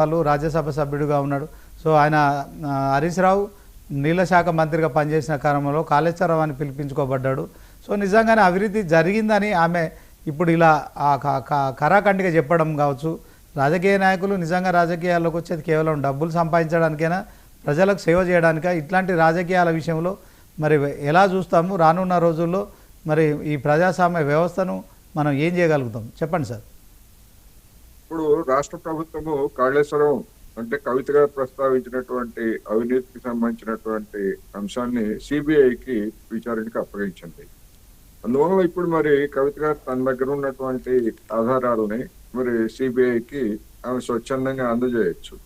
వాళ్ళు రాజ్యసభ సభ్యుడిగా ఉన్నాడు. సో ఆయన హరీష్ రావు నీళ్ళ శాఖ మంత్రిగా పనిచేసిన కాలంలో కాళేశ్వరరావు అని పిలిపించుకోబడ్డాడు. సో నిజంగానే అవినీతి జరిగిందని ఆమె ఇప్పుడు ఇలా కరాఖండిగా చెప్పడం కావచ్చు. రాజకీయ నాయకులు నిజంగా రాజకీయాల్లోకి వచ్చేది కేవలం డబ్బులు సంపాదించడానికైనా, ప్రజలకు సేవ చేయడానికా? ఇట్లాంటి రాజకీయాల విషయంలో మరి ఎలా చూస్తాము రానున్న రోజుల్లో? మరి ఈ ప్రజాస్వామ్య వ్యవస్థను మనం ఏం చేయగలుగుతాం చెప్పండి సార్. ఇప్పుడు రాష్ట్ర ప్రభుత్వము కాళేశ్వరం అంటే కవిత గారు ప్రస్తావించినటువంటి అవినీతికి సంబంధించినటువంటి అంశాన్ని సిబిఐకి విచారణకు అప్పగించింది. అందువల్ల ఇప్పుడు మరి కవిత గారు తన దగ్గర ఉన్నటువంటి ఆధారాలని మరి సిబిఐకి ఆమె స్వచ్ఛందంగా అందజేయచ్చు.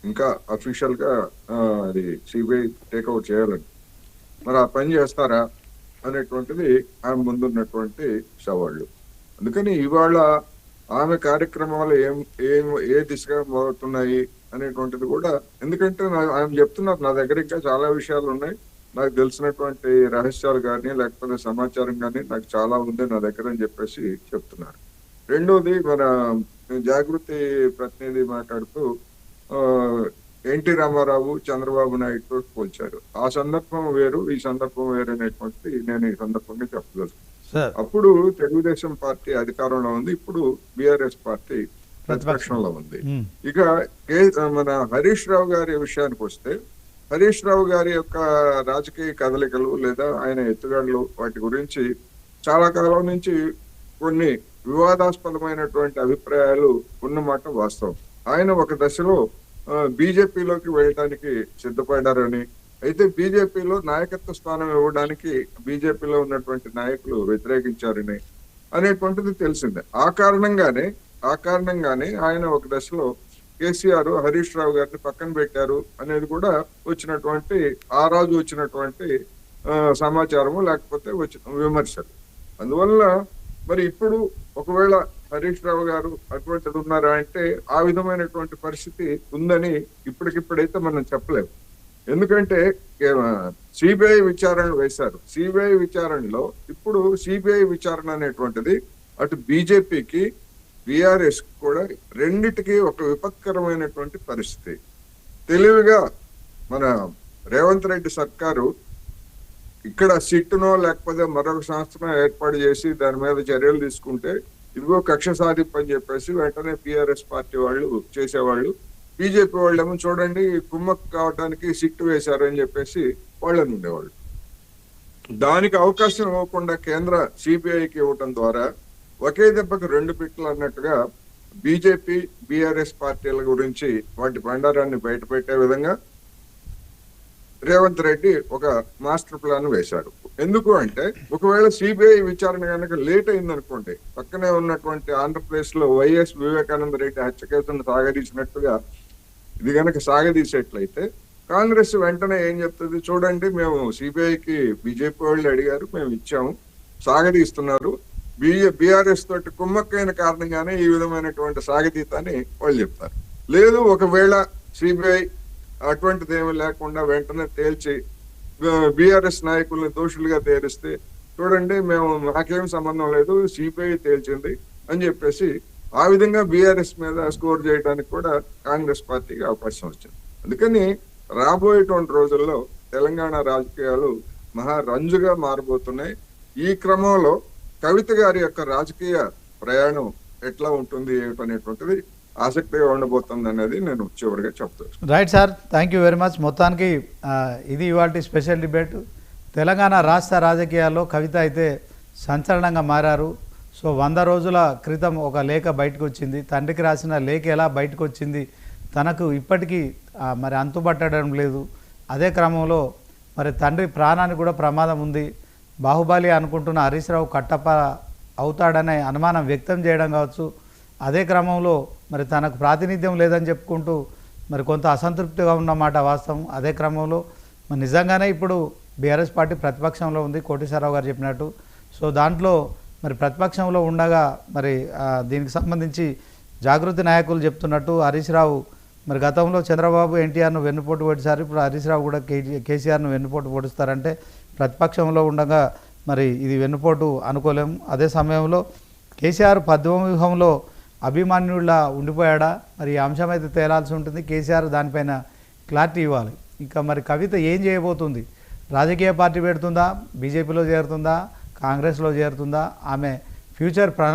ఇంకా అఫీషియల్ గా అది సిబిఐ టేక్అవుట్ చేయాలని, మరి ఆ పని చేస్తారా అనేటువంటిది ఆమె ముందున్నటువంటి సవాళ్ళు. అందుకని ఇవాళ ఆమె కార్యక్రమాలు ఏ దిశగా మారుతున్నాయి అనేటువంటిది కూడా, ఎందుకంటే ఆమె చెప్తున్నారు నా దగ్గర ఇంకా చాలా విషయాలు ఉన్నాయి, నాకు తెలిసినటువంటి రహస్యాలు కానీ లేకపోతే సమాచారం కానీ నాకు చాలా ఉంది నా దగ్గర అని చెప్పేసి చెప్తున్నారు. రెండోది మన జాగృతి ప్రతినిధి మాట్లాడుతూ ఎన్టీ రామారావు చంద్రబాబు నాయుడుతో పోల్చారు. ఆ సందర్భం వేరు ఈ సందర్భం వేరు అనేటువంటి నేను ఈ సందర్భంగా చెప్పగలను. అప్పుడు తెలుగుదేశం పార్టీ అధికారంలో ఉంది, ఇప్పుడు బిఆర్ఎస్ పార్టీ ప్రతిపక్షంలో ఉంది. ఇక మన హరీష్ రావు గారి విషయానికి వస్తే, హరీష్ రావు గారి యొక్క రాజకీయ కదలికలు లేదా ఆయన ఎత్తుగడలు వాటి గురించి చాలా కాలం నుంచి కొన్ని వివాదాస్పదమైనటువంటి అభిప్రాయాలు ఉన్నమాట వాస్తవం. ఆయన ఒక దశలో బీజేపీలోకి వెళ్ళడానికి సిద్ధపడ్డారని, అయితే బీజేపీలో నాయకత్వ స్థానం ఇవ్వడానికి బీజేపీలో ఉన్నటువంటి నాయకులు వ్యతిరేకించారని అనేటువంటిది తెలిసిందే. ఆ కారణంగానే ఆయన ఒక దశలో కేసీఆర్ హరీష్ రావు గారిని పక్కన పెట్టారు అనేది కూడా వచ్చినటువంటి ఆ రోజు వచ్చినటువంటి సమాచారము లేకపోతే వచ్చిన విమర్శలు. అందువల్ల మరి ఇప్పుడు ఒకవేళ హరీష్ రావు గారు అటువంటిది ఉన్నారా అంటే ఆ విధమైనటువంటి పరిస్థితి ఉందని ఇప్పటికిప్పుడైతే మనం చెప్పలేము. ఎందుకంటే సిబిఐ విచారణలు వేశారు. సిబిఐ విచారణలో ఇప్పుడు సిబిఐ విచారణ అనేటువంటిది అటు బీజేపీకి బిఆర్ఎస్ కూడా రెండిటికి ఒక విపత్కరమైనటువంటి పరిస్థితి. తెలివిగా మన రేవంత్ రెడ్డి సర్కారు ఇక్కడ సిట్టునో లేకపోతే మరొక సంస్థను ఏర్పాటు చేసి దాని మీద చర్యలు తీసుకుంటే ఇదిగో కక్ష సాధింపు అని చెప్పేసి వెంటనే బిఆర్ఎస్ పార్టీ వాళ్ళు చేసేవాళ్ళు. బీజేపీ వాళ్ళేమో చూడండి కుమ్మక్ కావడానికి సిట్టు వేశారు అని చెప్పేసి వాళ్ళని ఉండేవాళ్ళు. దానికి అవకాశం ఇవ్వకుండా కేంద్ర సిబిఐకి ఇవ్వటం ద్వారా ఒకే దెబ్బకు రెండు పిట్టలు అన్నట్టుగా బీజేపీ బిఆర్ఎస్ పార్టీల గురించి వాటి బండారాన్ని బయటపెట్టే విధంగా రేవంత్ రెడ్డి ఒక మాస్టర్ ప్లాన్ వేశారు. ఎందుకు అంటే ఒకవేళ సిబిఐ విచారణ కనుక లేట్ అయిందనుకోండి, పక్కనే ఉన్నటువంటి ఆంధ్రప్రదేశ్ లో వైఎస్ వివేకానంద రెడ్డి హత్య కేసును సాగదీసినట్టుగా ఇది కనుక సాగదీసేట్లయితే కాంగ్రెస్ వెంటనే ఏం చెప్తుంది, చూడండి మేము సిబిఐకి బీజేపీ వాళ్ళు అడిగారు, మేము ఇచ్చాము, సాగదీస్తున్నారు, బిఆర్ఎస్ తోటి కుమ్మక్కైన కారణంగానే ఈ విధమైనటువంటి సాగతీతాన్ని వాళ్ళు చెప్తారు. లేదు ఒకవేళ సిబిఐ అటువంటిది ఏమీ లేకుండా వెంటనే తేల్చి బిఆర్ఎస్ నాయకుల్ని దోషులుగా తేలిస్తే చూడండి మేము నాకేం సంబంధం లేదు సిబిఐ తేల్చింది అని చెప్పేసి ఆ విధంగా బిఆర్ఎస్ మీద స్కోర్ చేయడానికి కూడా కాంగ్రెస్ పార్టీకి అవకాశం వచ్చింది. అందుకని రాబోయేటువంటి రోజుల్లో తెలంగాణ రాజకీయాలు మహారంజుగా మారబోతున్నాయి. ఈ క్రమంలో కవిత గారి యొక్క రాజకీయ ప్రయాణం ఎట్లా ఉంటుంది ఏమిటనేటువంటిది ఆసక్తిగా ఉండబోతుంది అనేది నేను చివరిగా చెప్తాను. Right sir, thank you very much. మొత్తానికి ఇది ఇవాళ స్పెషల్ డిబేట్. తెలంగాణ రాష్ట్ర రాజకీయాల్లో కవిత అయితే సంచలనంగా మారారు. సో 100 రోజుల క్రితం ఒక లేఖ బయటకు వచ్చింది. తండ్రికి రాసిన లేఖ ఎలా బయటకు వచ్చింది, తనకు ఇప్పటికీ మరి అంతుబట్టడం లేదు. అదే క్రమంలో మరి తండ్రి ప్రాణానికి కూడా ప్రమాదం ఉంది, బాహుబలి అనుకుంటున్న హరీష్ రావు కట్టప్ప అవుతాడనే అనుమానం వ్యక్తం చేయడం కావచ్చు. అదే క్రమంలో మరి తనకు ప్రాతినిధ్యం లేదని చెప్పుకుంటూ మరి కొంత అసంతృప్తిగా ఉన్నమాట వాస్తవం. అదే క్రమంలో మరి నిజంగానే ఇప్పుడు బీఆర్ఎస్ పార్టీ ప్రతిపక్షంలో ఉంది కోటేశ్వరరావు గారు చెప్పినట్టు. సో దాంట్లో మరి ప్రతిపక్షంలో ఉండగా మరి దీనికి సంబంధించి జాగృతి నాయకులు చెప్తున్నట్టు హరీష్ రావు మరి గతంలో చంద్రబాబు ఎన్టీఆర్ను వెన్నుపోటు పొడిచారు, ఇప్పుడు హరీష్ రావు కూడా కేసీఆర్ను వెన్నుపోటు పొడుస్తారంటే ప్రతిపక్షంలో ఉండగా మరి ఇది వెన్నుపోటు అనుకోలేము. అదే సమయంలో కేసీఆర్ పద్మ వ్యూహంలో అభిమన్యుడిలా ఉండిపోయాడా మరి ఈ అంశం అయితే తేలాల్సి ఉంటుంది. కేసీఆర్ దానిపైన క్లారిటీ ఇవ్వాలి. ఇంకా మరి కవిత ఏం చేయబోతుంది? రాజకీయ పార్టీ పెడుతుందా, బీజేపీలో చేరుతుందా, కాంగ్రెస్లో చేరుతుందా, ఆమె ఫ్యూచర్